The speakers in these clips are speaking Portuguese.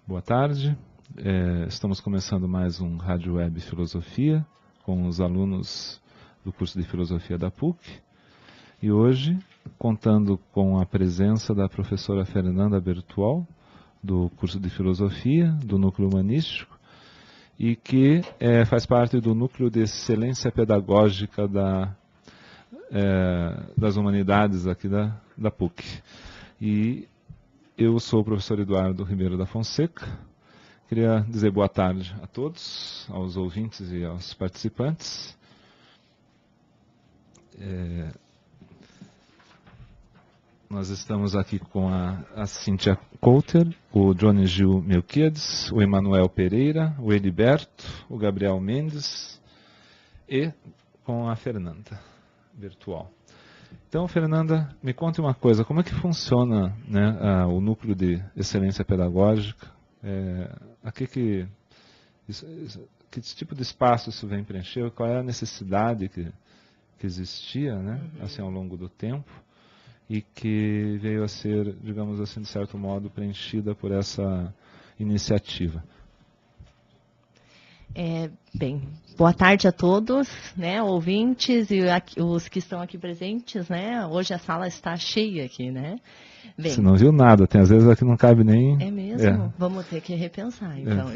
Boa tarde, estamos começando mais um Rádio Web Filosofia com os alunos do curso de Filosofia da PUC e hoje contando com a presença da professora Fernanda Bertual do curso de Filosofia do Núcleo Humanístico e que faz parte do Núcleo de Excelência Pedagógica das Humanidades aqui da PUC. E eu sou o professor Eduardo Ribeiro da Fonseca. Queria dizer boa tarde a todos, aos ouvintes e aos participantes. Nós estamos aqui com a Cíntia Coulter, o Johnny Gil Melquiades, o Emanuel Pereira, o Heriberto, o Gabriel Mendes e com a Fernanda Bertual. Então, Fernanda, me conte uma coisa, como é que funciona, né, o núcleo de excelência pedagógica? Que tipo de espaço isso vem preencher? Qual é a necessidade que existia, né, assim, ao longo do tempo e que veio a ser, digamos assim, de certo modo, preenchida por essa iniciativa? Bem, boa tarde a todos, né, ouvintes e os que estão aqui presentes, né? Hoje a sala está cheia aqui, né? Bem, você não viu nada, tem às vezes aqui não cabe nem... É mesmo? Vamos ter que repensar, então.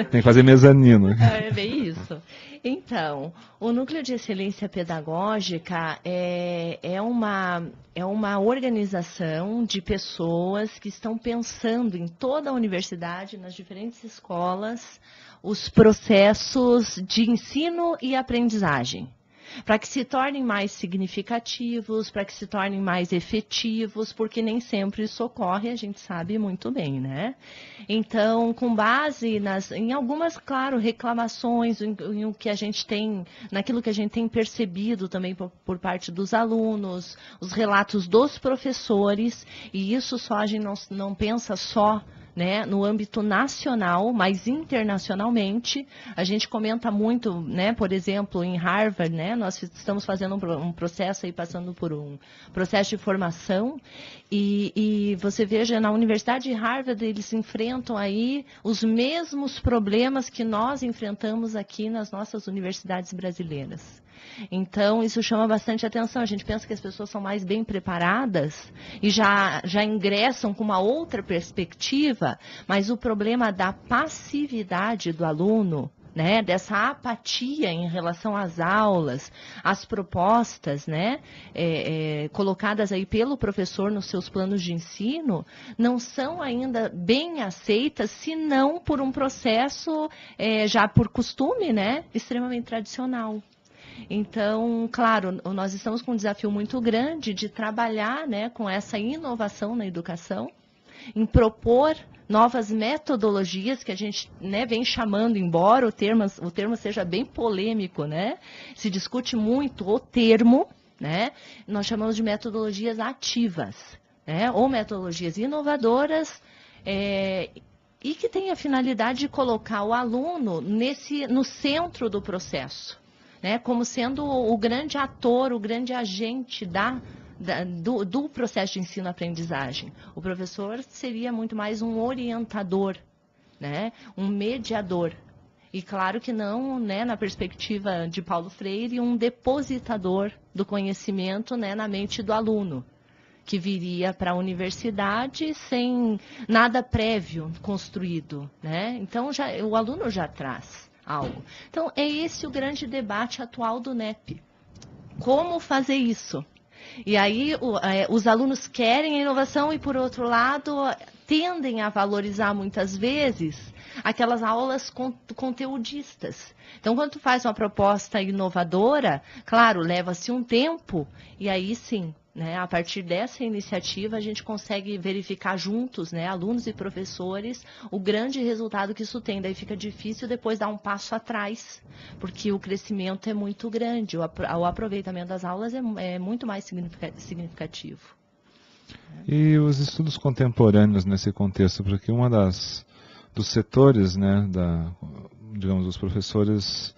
Tem que fazer mezanino. É bem isso. Então, o Núcleo de Excelência Pedagógica é uma organização de pessoas que estão pensando em toda a universidade, nas diferentes escolas, os processos de ensino e aprendizagem, para que se tornem mais significativos, para que se tornem mais efetivos, porque nem sempre isso ocorre, a gente sabe muito bem, né? Então, com base em algumas, claro, reclamações, em o que a gente tem, naquilo que a gente tem percebido também por parte dos alunos, os relatos dos professores, e isso só a gente não pensa só, né, no âmbito nacional, mas internacionalmente. A gente comenta muito, né, por exemplo, em Harvard, né, nós estamos fazendo um processo aí, passando por um processo de formação, e você veja, na Universidade de Harvard, eles enfrentam aí os mesmos problemas que nós enfrentamos aqui nas nossas universidades brasileiras. Então, isso chama bastante atenção. A gente pensa que as pessoas são mais bem preparadas e já ingressam com uma outra perspectiva, mas o problema da passividade do aluno, né, dessa apatia em relação às aulas, às propostas, né, colocadas aí pelo professor nos seus planos de ensino, não são ainda bem aceitas, senão por um processo, já por costume, né, extremamente tradicional. Então, claro, nós estamos com um desafio muito grande de trabalhar, né, com essa inovação na educação, em propor novas metodologias que a gente, né, vem chamando, embora o termo seja bem polêmico, né, se discute muito o termo, né, nós chamamos de metodologias ativas, né, ou metodologias inovadoras, e que tem a finalidade de colocar o aluno no centro do processo, né, como sendo o grande ator, o grande agente do processo de ensino-aprendizagem. O professor seria muito mais um orientador, né, um mediador. E claro que não, né, na perspectiva de Paulo Freire, um depositador do conhecimento, né, na mente do aluno, que viria para a universidade sem nada prévio construído, né? Então, o aluno já traz algo. Então, é esse o grande debate atual do NEP. Como fazer isso? E aí, os alunos querem a inovação e, por outro lado, tendem a valorizar muitas vezes aquelas aulas conteudistas. Então, quando tu faz uma proposta inovadora, claro, leva-se um tempo, e aí sim, né, a partir dessa iniciativa, a gente consegue verificar juntos, né, alunos e professores, o grande resultado que isso tem. Daí fica difícil depois dar um passo atrás, porque o crescimento é muito grande, o aproveitamento das aulas é muito mais significativo. E os estudos contemporâneos nesse contexto, porque dos setores, né, digamos, os professores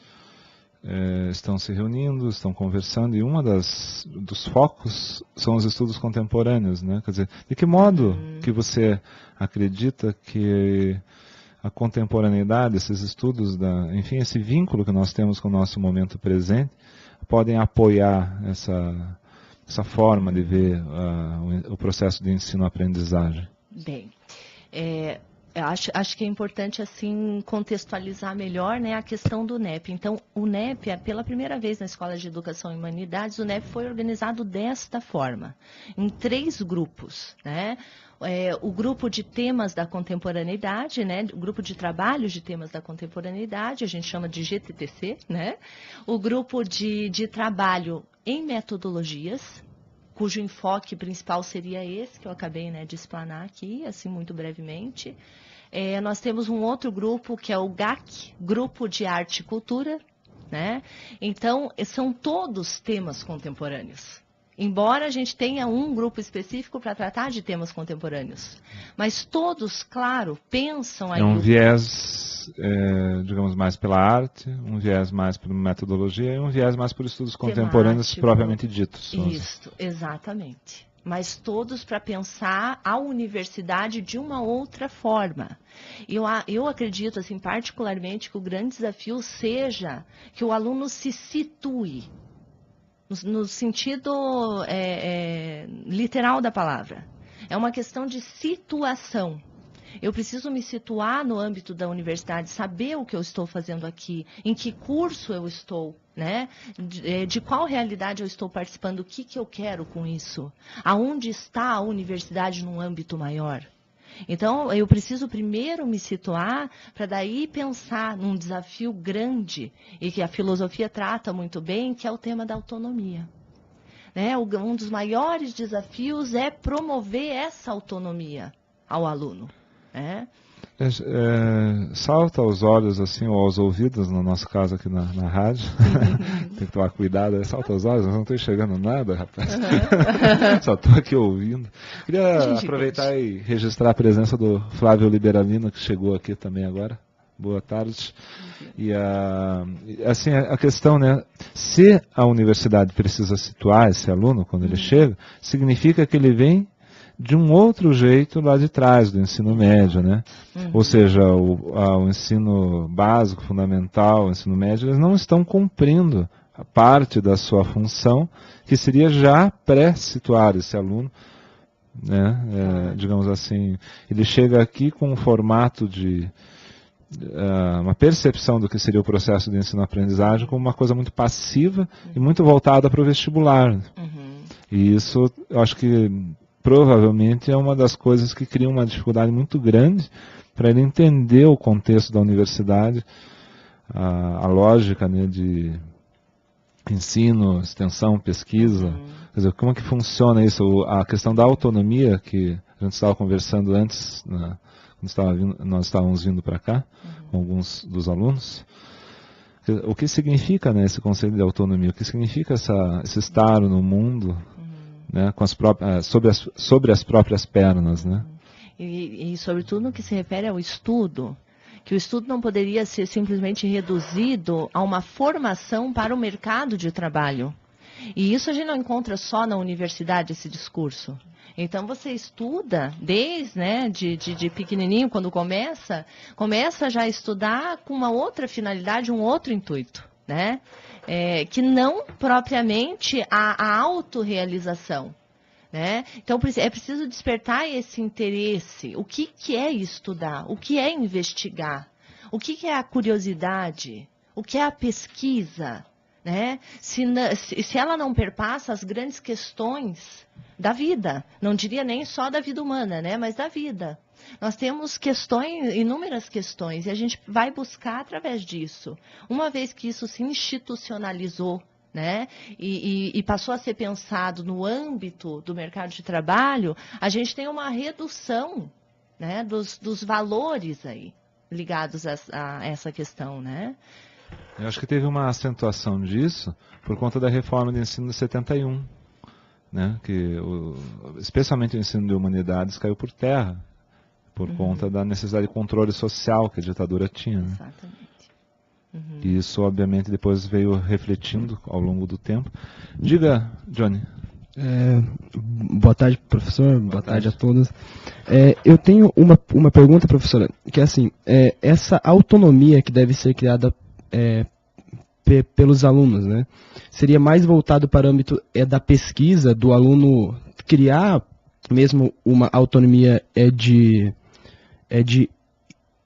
estão se reunindo, estão conversando, e dos focos são os estudos contemporâneos, né? Quer dizer, de que modo que você acredita que a contemporaneidade, esses estudos, enfim, esse vínculo que nós temos com o nosso momento presente, podem apoiar essa forma de ver o processo de ensino-aprendizagem? Bem, acho que é importante assim contextualizar melhor, né, a questão do NEP. Então, o NEP, pela primeira vez na Escola de Educação e Humanidades, o NEP foi organizado desta forma, em 3 grupos, né? O grupo de temas da contemporaneidade, né, o grupo de trabalhos de temas da contemporaneidade, a gente chama de GTTC, né? O grupo de trabalho em metodologias, cujo enfoque principal seria esse, que eu acabei, né, de explanar aqui, assim, muito brevemente. Nós temos um outro grupo, que é o GAC, Grupo de Arte e Cultura, né? Então, são todos temas contemporâneos. Embora a gente tenha um grupo específico para tratar de temas contemporâneos. Mas todos, claro, pensam aí... É um viés, digamos, mais pela arte, um viés mais pela metodologia e um viés mais por estudos contemporâneos propriamente ditos. Isso, exatamente. Mas todos para pensar a universidade de uma outra forma. Eu acredito, assim, particularmente, que o grande desafio seja que o aluno se situe, no sentido literal da palavra. É uma questão de situação. Eu preciso me situar no âmbito da universidade, saber o que eu estou fazendo aqui, em que curso eu estou, né? De qual realidade eu estou participando, o que eu quero com isso, aonde está a universidade num âmbito maior. Então, eu preciso primeiro me situar para daí pensar num desafio grande e que a filosofia trata muito bem, que é o tema da autonomia. Né? Um dos maiores desafios é promover essa autonomia ao aluno. Né? Salta aos olhos assim, ou aos ouvidos, no nosso caso aqui na rádio, tem que tomar cuidado, salta aos olhos, eu não estou enxergando nada, rapaz, só estou aqui ouvindo. Queria aproveitar e registrar a presença do Flávio Liberalino, que chegou aqui também agora. Boa tarde. E assim, a questão, né, se a universidade precisa situar esse aluno quando ele chega, significa que ele vem de um outro jeito lá de trás, do ensino médio, né? Ou seja, o ensino básico, fundamental, o ensino médio, eles não estão cumprindo a parte da sua função, que seria já pré-situar esse aluno, né? Digamos assim, ele chega aqui com um formato de uma percepção do que seria o processo de ensino-aprendizagem como uma coisa muito passiva e muito voltada para o vestibular. E isso, eu acho que provavelmente é uma das coisas que cria uma dificuldade muito grande para ele entender o contexto da universidade, a lógica, né, de ensino, extensão, pesquisa. Quer dizer, como é que funciona isso? A questão da autonomia, que a gente estava conversando antes, quando nós estávamos vindo para cá, com alguns dos alunos. O que significa, né, esse conceito de autonomia? O que significa esse estar no mundo, né, com sobre as próprias pernas, né? E sobretudo no que se refere ao estudo, que o estudo não poderia ser simplesmente reduzido a uma formação para o mercado de trabalho. E isso a gente não encontra só na universidade, esse discurso. Então você estuda desde, né, de pequenininho, quando começa já a estudar com uma outra finalidade, um outro intuito, né? Que não propriamente a autorrealização. Né? Então é preciso despertar esse interesse. O que é estudar? O que é investigar? O que é a curiosidade? O que é a pesquisa? Né? Se ela não perpassa as grandes questões da vida, não diria nem só da vida humana, né? Mas da vida. Nós temos inúmeras questões, e a gente vai buscar através disso. Uma vez que isso se institucionalizou, né, e passou a ser pensado no âmbito do mercado de trabalho, a gente tem uma redução, né, dos valores aí, ligados a essa questão, né? Eu acho que teve uma acentuação disso por conta da reforma do ensino de 71, né, que especialmente o ensino de humanidades caiu por terra, por conta da necessidade de controle social que a ditadura tinha. Né? Exatamente. E isso, obviamente, depois veio refletindo ao longo do tempo. Diga, Johnny. Boa tarde, professor. Boa tarde a todos. Eu tenho uma pergunta, professora, que é assim, essa autonomia que deve ser criada pelos alunos, né? Seria mais voltado para o âmbito da pesquisa, do aluno criar mesmo uma autonomia de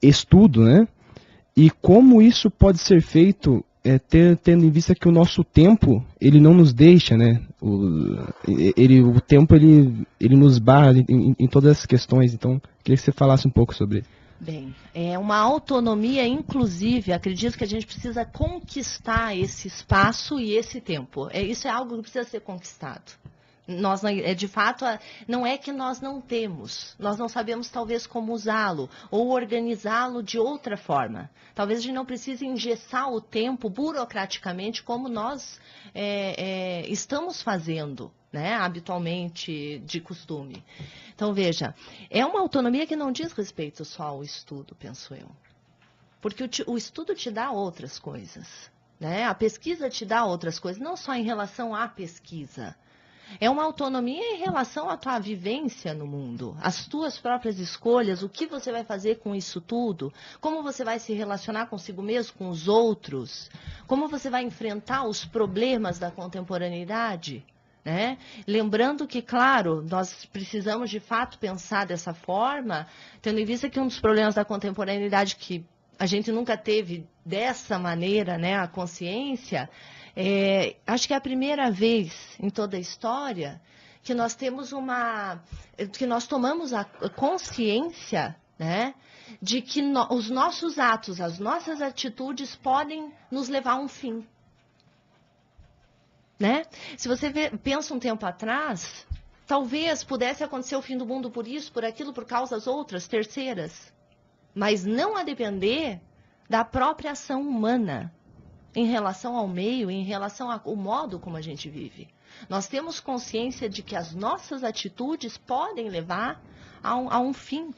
estudo, né? E como isso pode ser feito tendo em vista que o nosso tempo, ele não nos deixa, né? O tempo, ele nos barra em todas as questões. Então, queria que você falasse um pouco sobre isso. Bem, é uma autonomia, inclusive, acredito que a gente precisa conquistar esse espaço e esse tempo. Isso é algo que precisa ser conquistado. Nós, de fato, não é que nós não temos, nós não sabemos talvez como usá-lo ou organizá-lo de outra forma. Talvez a gente não precise engessar o tempo burocraticamente como nós estamos fazendo, né, habitualmente, de costume. Então, veja, é uma autonomia que não diz respeito só ao estudo, penso eu. Porque o estudo te dá outras coisas, né? A pesquisa te dá outras coisas, não só em relação à pesquisa. É uma autonomia em relação à tua vivência no mundo, as tuas próprias escolhas, o que você vai fazer com isso tudo, como você vai se relacionar consigo mesmo, com os outros, como você vai enfrentar os problemas da contemporaneidade, né? Lembrando que, claro, nós precisamos de fato pensar dessa forma, tendo em vista que um dos problemas da contemporaneidade que a gente nunca teve dessa maneira, né, a consciência, acho que é a primeira vez em toda a história que nós temos que nós tomamos a consciência, né, de que os nossos atos, as nossas atitudes podem nos levar a um fim, né? Se você pensa um tempo atrás, talvez pudesse acontecer o fim do mundo por isso, por aquilo, por causas outras, terceiras, mas não a depender da própria ação humana em relação ao meio, em relação ao modo como a gente vive. Nós temos consciência de que as nossas atitudes podem levar a um fim.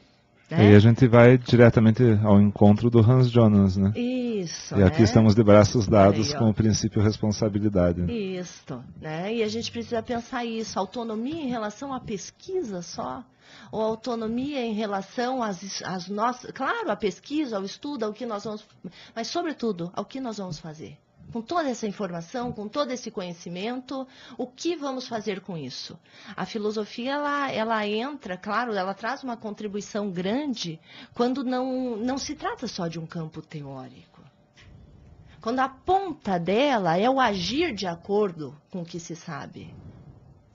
Né? E a gente vai diretamente ao encontro do Hans Jonas, né? Isso. E aqui estamos de braços dados aí, com o princípio responsabilidade. Isso, né? E a gente precisa pensar isso, autonomia em relação à pesquisa só, ou autonomia em relação às nossas, claro, à pesquisa, ao estudo, ao que nós vamos, mas sobretudo ao que nós vamos fazer. Com toda essa informação, com todo esse conhecimento, o que vamos fazer com isso? A filosofia, ela entra, claro, ela traz uma contribuição grande quando não se trata só de um campo teórico. Quando a ponta dela é o agir de acordo com o que se sabe.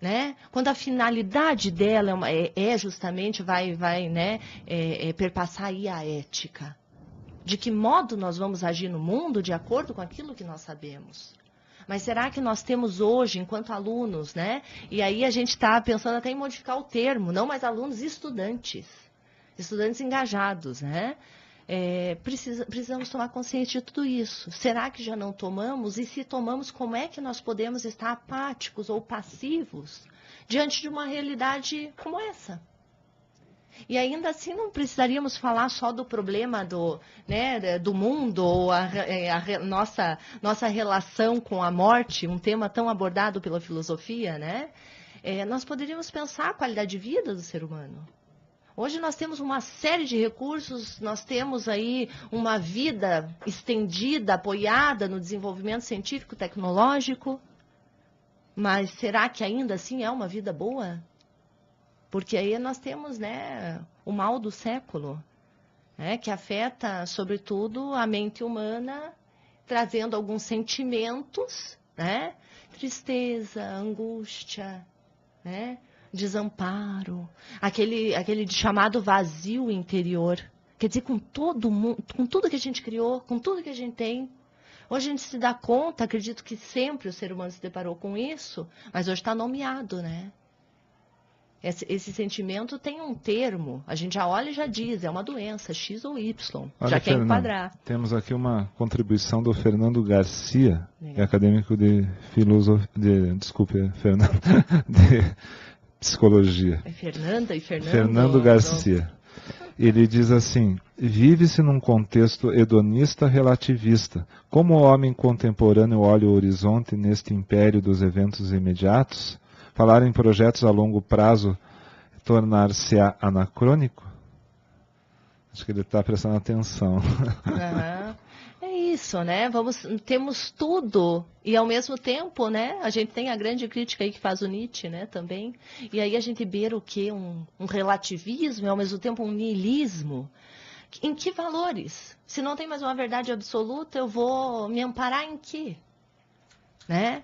Né? Quando a finalidade dela justamente vai perpassar aí a ética. De que modo nós vamos agir no mundo de acordo com aquilo que nós sabemos. Mas será que nós temos hoje, enquanto alunos, né? E aí a gente está pensando até em modificar o termo, não mais alunos, estudantes engajados, né? Precisamos tomar consciência de tudo isso. Será que já não tomamos? E se tomamos, como é que nós podemos estar apáticos ou passivos diante de uma realidade como essa? E ainda assim não precisaríamos falar só do problema do mundo, ou nossa relação com a morte, um tema tão abordado pela filosofia, né? Nós poderíamos pensar a qualidade de vida do ser humano. Hoje nós temos uma série de recursos, nós temos aí uma vida estendida, apoiada no desenvolvimento científico, tecnológico, mas será que ainda assim é uma vida boa? Porque aí nós temos, né, o mal do século, né, que afeta, sobretudo, a mente humana, trazendo alguns sentimentos, né, tristeza, angústia, né, desamparo, aquele chamado vazio interior. Quer dizer, com todo mundo, com tudo que a gente criou, com tudo que a gente tem. Hoje a gente se dá conta, acredito que sempre o ser humano se deparou com isso, mas hoje está nomeado, né? Esse sentimento tem um termo, a gente já olha e já diz, é uma doença, X ou Y, Olha, já quer enquadrar. Temos aqui uma contribuição do Fernando Garcia, que é acadêmico de filosofia, Fernando, de psicologia. É Fernanda e Fernando? Fernando Garcia. Ele diz assim: vive-se num contexto hedonista relativista. Como o homem contemporâneo olha o horizonte neste império dos eventos imediatos, falar em projetos a longo prazo tornar-se-á anacrônico? Acho que ele está prestando atenção. Uhum. É isso, né? Temos tudo e ao mesmo tempo, né? A gente tem a grande crítica aí que faz o Nietzsche, né? Também. E aí a gente beira o quê? Um relativismo e ao mesmo tempo um niilismo. Em que valores? Se não tem mais uma verdade absoluta, eu vou me amparar em quê? Né?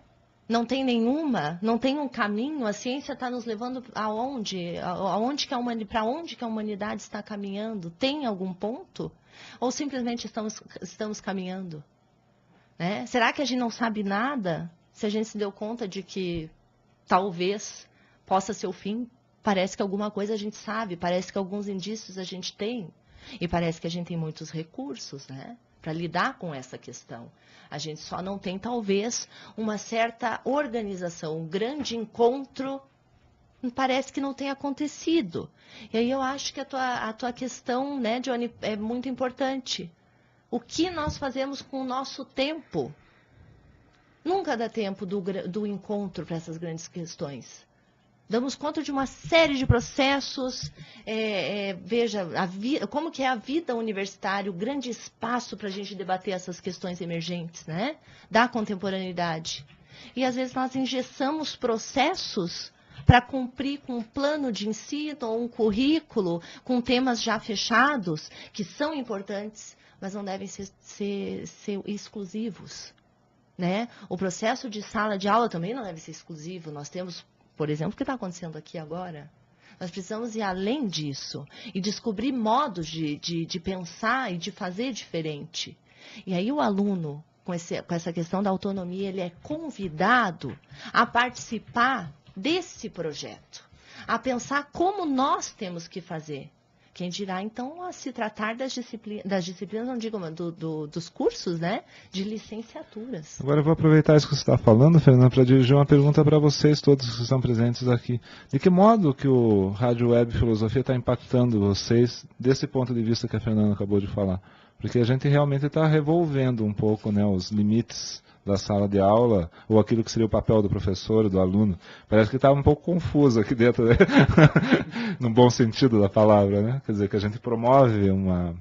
Não tem nenhuma, não tem um caminho. A ciência está nos levando aonde? Para onde que a humanidade está caminhando? Tem algum ponto? Ou simplesmente estamos caminhando? Né? Será que a gente não sabe nada? Se a gente se deu conta de que talvez possa ser o fim, parece que alguma coisa a gente sabe, parece que alguns indícios a gente tem. E parece que a gente tem muitos recursos, né, para lidar com essa questão. A gente só não tem, talvez, uma certa organização, um grande encontro, parece que não tem acontecido. E aí eu acho que a tua questão, né, Johnny, é muito importante. O que nós fazemos com o nosso tempo? Nunca dá tempo do encontro para essas grandes questões. Damos conta de uma série de processos, veja, como que é a vida universitária, o grande espaço para a gente debater essas questões emergentes, né, da contemporaneidade. E às vezes nós engessamos processos para cumprir com um plano de ensino ou um currículo com temas já fechados, que são importantes, mas não devem ser exclusivos. Né? O processo de sala de aula também não deve ser exclusivo. Nós temos, por exemplo, o que está acontecendo aqui agora. Nós precisamos ir além disso e descobrir modos de pensar e de fazer diferente. E aí o aluno, com essa questão da autonomia, ele é convidado a participar desse projeto, a pensar como nós temos que fazer. Quem dirá, então, a se tratar das disciplinas, não digo, dos cursos, né, de licenciaturas. Agora eu vou aproveitar isso que você está falando, Fernanda, para dirigir uma pergunta para vocês todos que estão presentes aqui. De que modo que o Rádio Web Filosofia está impactando vocês desse ponto de vista que a Fernanda acabou de falar? Porque a gente realmente está revolvendo um pouco, né, os limites da sala de aula, ou aquilo que seria o papel do professor, do aluno. Parece que está um pouco confuso aqui dentro, né? No bom sentido da palavra, né? Quer dizer, que a gente promove uma...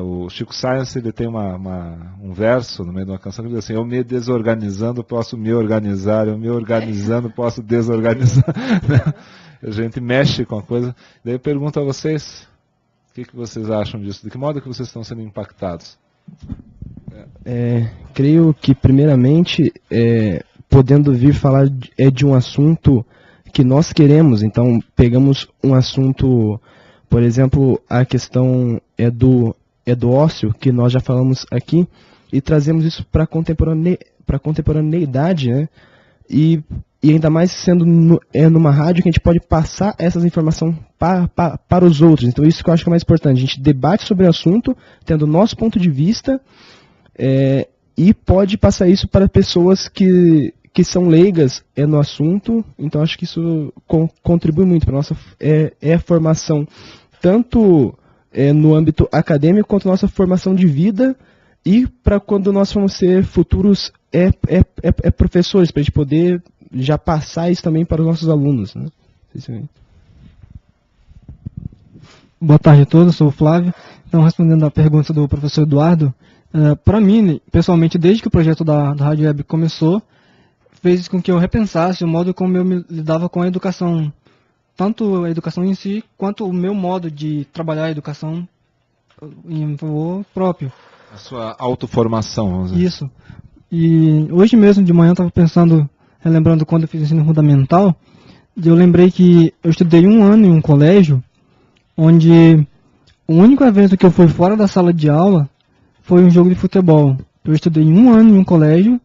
o Chico Science, ele tem um verso no meio de uma canção que diz assim: eu me desorganizando posso me organizar, eu me organizando posso desorganizar. A gente mexe com a coisa. Daí eu pergunto a vocês, o que vocês acham disso? De que modo que vocês estão sendo impactados? Creio que, primeiramente, podendo vir falar de um assunto que nós queremos. Então, pegamos um assunto, por exemplo, a questão do ócio, que nós já falamos aqui, e trazemos isso para a contemporaneidade, né? E ainda mais sendo numa rádio que a gente pode passar essas informações para os outros. Então, isso que eu acho que é mais importante. A gente debate sobre o assunto, tendo o nosso ponto de vista, e pode passar isso para pessoas que são leigas no assunto. Então acho que isso contribui muito para a nossa formação, tanto no âmbito acadêmico quanto nossa formação de vida, e para quando nós vamos ser futuros professores, para a gente poder já passar isso também para os nossos alunos, né? Boa tarde a todos, sou o Flávio. Então, respondendo à pergunta do professor Eduardo, para mim, pessoalmente, desde que o projeto da Rádio Web começou, fez com que eu repensasse o modo como eu me lidava com a educação, tanto a educação em si, quanto o meu modo de trabalhar a educação em favor próprio. A sua autoformação, vamos dizer. Isso. E hoje mesmo, de manhã, eu estava pensando, relembrando quando eu fiz ensino fundamental, eu lembrei que eu estudei 1 ano em um colégio, onde o único evento que eu fui fora da sala de aula foi um jogo de futebol. Eu estudei 1 ano em um colégio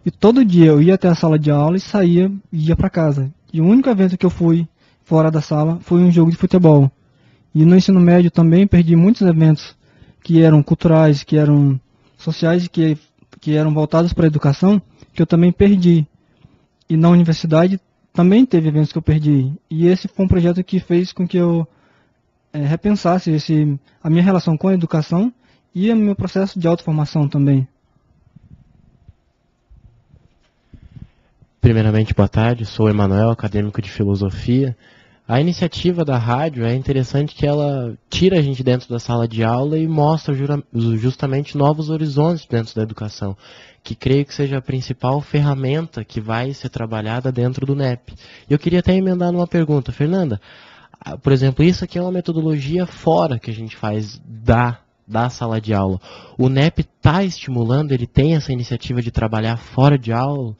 e todo dia eu ia até a sala de aula e saía e ia para casa. E o único evento que eu fui fora da sala foi um jogo de futebol. E no ensino médio também perdi muitos eventos que eram culturais, que eram sociais, que eram voltados para a educação, que eu também perdi. E na universidade também teve eventos que eu perdi. E esse foi um projeto que fez com que eu repensasse a minha relação com a educação e o meu processo de autoformação também. Primeiramente, boa tarde, sou o Emanuel, acadêmico de filosofia. A iniciativa da rádio é interessante que ela tira a gente dentro da sala de aula e mostra justamente novos horizontes dentro da educação, que creio que seja a principal ferramenta que vai ser trabalhada dentro do NEP. E eu queria até emendar numa pergunta, Fernanda, por exemplo, isso aqui é uma metodologia fora que a gente faz da sala de aula. O NEP está estimulando, ele tem essa iniciativa de trabalhar fora de aula,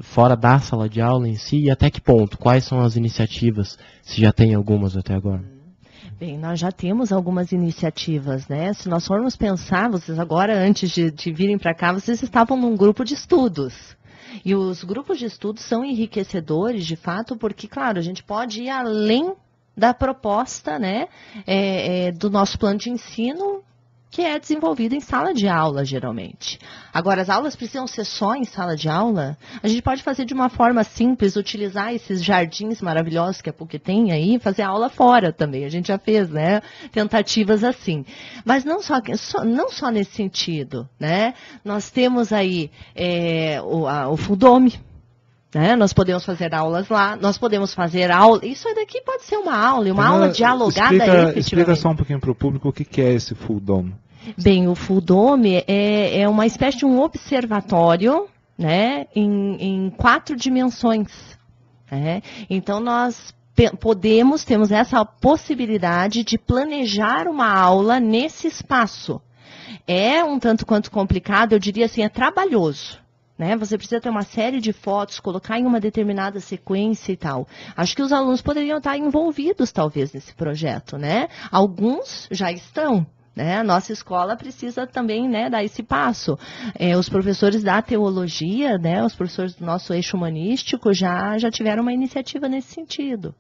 fora da sala de aula em si, e até que ponto? Quais são as iniciativas, se já tem algumas até agora? Bem, nós já temos algumas iniciativas, né? Se nós formos pensar, vocês agora, antes de virem para cá, vocês estavam num grupo de estudos. E os grupos de estudos são enriquecedores, de fato, porque, claro, a gente pode ir além da proposta, né, do nosso plano de ensino, que é desenvolvido em sala de aula, geralmente. Agora, as aulas precisam ser só em sala de aula? A gente pode fazer de uma forma simples, utilizar esses jardins maravilhosos que a PUC tem aí, fazer aula fora também. A gente já fez, né, tentativas assim. Mas não só nesse sentido, né? Nós temos aí o Fundome, né? Nós podemos fazer aulas lá, nós podemos fazer aula. Isso daqui pode ser uma aula dialogada efetivamente. Explica só um pouquinho para o público o que é esse Full Dome. Bem, o Full Dome é uma espécie de um observatório, né, em 4 dimensões. Né? Então, nós temos essa possibilidade de planejar uma aula nesse espaço. É um tanto quanto complicado, eu diria assim, é trabalhoso. Né? Você precisa ter uma série de fotos, colocar em uma determinada sequência e tal. Acho que os alunos poderiam estar envolvidos, talvez, nesse projeto. Né? Alguns já estão. Né? A nossa escola precisa também, né, dar esse passo. Os professores da teologia, né, os professores do nosso eixo humanístico já tiveram uma iniciativa nesse sentido.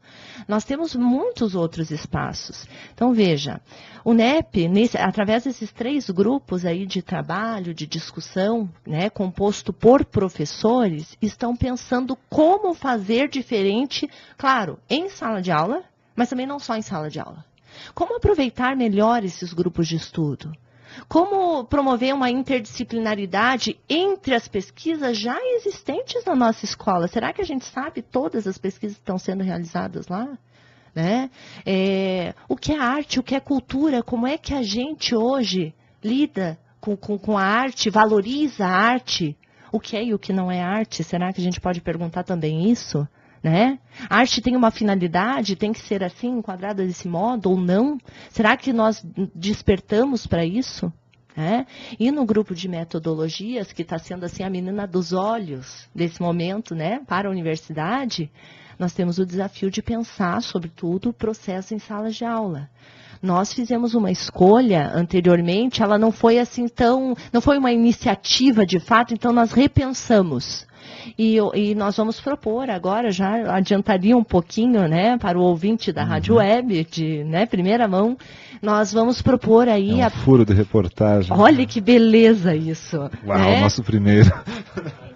Nós temos muitos outros espaços. Então, veja, o NEP, através desses 3 grupos aí de trabalho, de discussão, né, composto por professores, estão pensando como fazer diferente, claro, em sala de aula, mas também não só em sala de aula. Como aproveitar melhor esses grupos de estudo? Como promover uma interdisciplinaridade entre as pesquisas já existentes na nossa escola? Será que a gente sabe todas as pesquisas que estão sendo realizadas lá? Né? O que é arte, o que é cultura? Como é que a gente hoje lida com a arte, valoriza a arte? O que é e o que não é arte? Será que a gente pode perguntar também isso? Né? A arte tem uma finalidade, tem que ser assim, enquadrada desse modo ou não? Será que nós despertamos para isso? E no grupo de metodologias, que está sendo assim a menina dos olhos desse momento, né, para a universidade, nós temos o desafio de pensar, sobretudo, o processo em salas de aula. Nós fizemos uma escolha anteriormente, ela não foi assim não foi uma iniciativa de fato, então nós repensamos. E nós vamos propor agora, já adiantaria um pouquinho, né, para o ouvinte da Rádio Web, de, né, primeira mão, nós vamos propor aí... furo de reportagem. Olha que beleza isso. Uau, né? Nosso primeiro.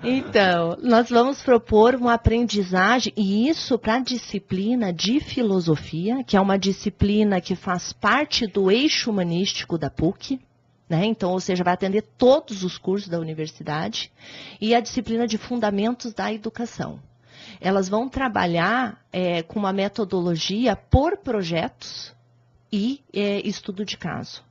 Então, nós vamos propor uma aprendizagem, e isso para a disciplina de filosofia, que é uma disciplina que faz parte do eixo humanístico da PUC, né? Então, ou seja, vai atender todos os cursos da universidade, e a disciplina de fundamentos da educação. Elas vão trabalhar com uma metodologia por projetos e estudo de caso.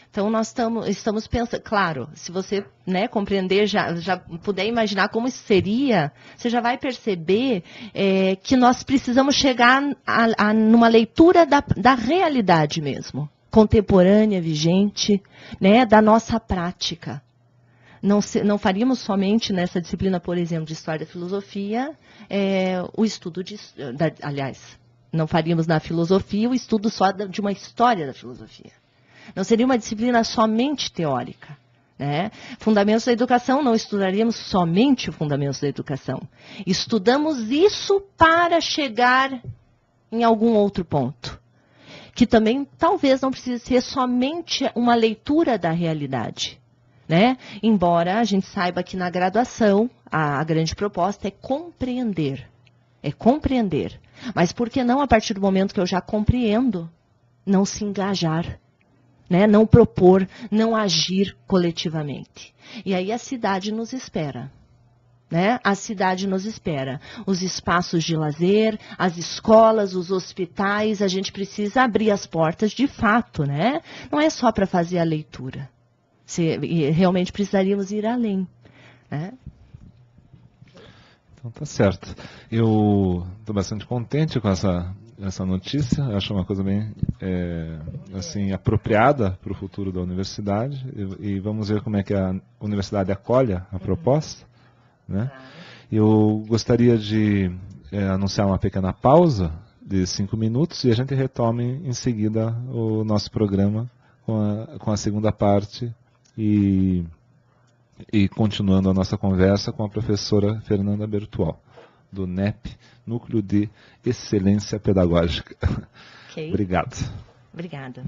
Então, nós estamos pensando, claro, se você, né, compreender, já puder imaginar como isso seria, você já vai perceber que nós precisamos chegar numa leitura da realidade mesmo, contemporânea, vigente, né, da nossa prática. Não faríamos somente nessa disciplina, por exemplo, de História da Filosofia, o estudo aliás, não faríamos na filosofia o estudo só de uma história da filosofia. Não seria uma disciplina somente teórica. Né? Fundamentos da educação, não estudaríamos somente o fundamentos da educação. Estudamos isso para chegar em algum outro ponto. Que também talvez não precise ser somente uma leitura da realidade. Né? Embora a gente saiba que na graduação a grande proposta é compreender. É compreender. Mas por que não, a partir do momento que eu já compreendo, não se engajar, né? Não propor, não agir coletivamente. E aí a cidade nos espera. Né? A cidade nos espera. Os espaços de lazer, as escolas, os hospitais, a gente precisa abrir as portas de fato, né? Não é só para fazer a leitura. Realmente precisaríamos ir além, né? Então tá certo. Eu estou bastante contente com essa notícia. Acho uma coisa bem assim, apropriada para o futuro da universidade. E vamos ver como é que a universidade acolhe a proposta. Né? Eu gostaria de anunciar uma pequena pausa de 5 minutos e a gente retome em seguida o nosso programa com a segunda parte e continuando a nossa conversa com a professora Fernanda Bertual, do NEP, Núcleo de Excelência Pedagógica. Okay. Obrigado. Obrigada.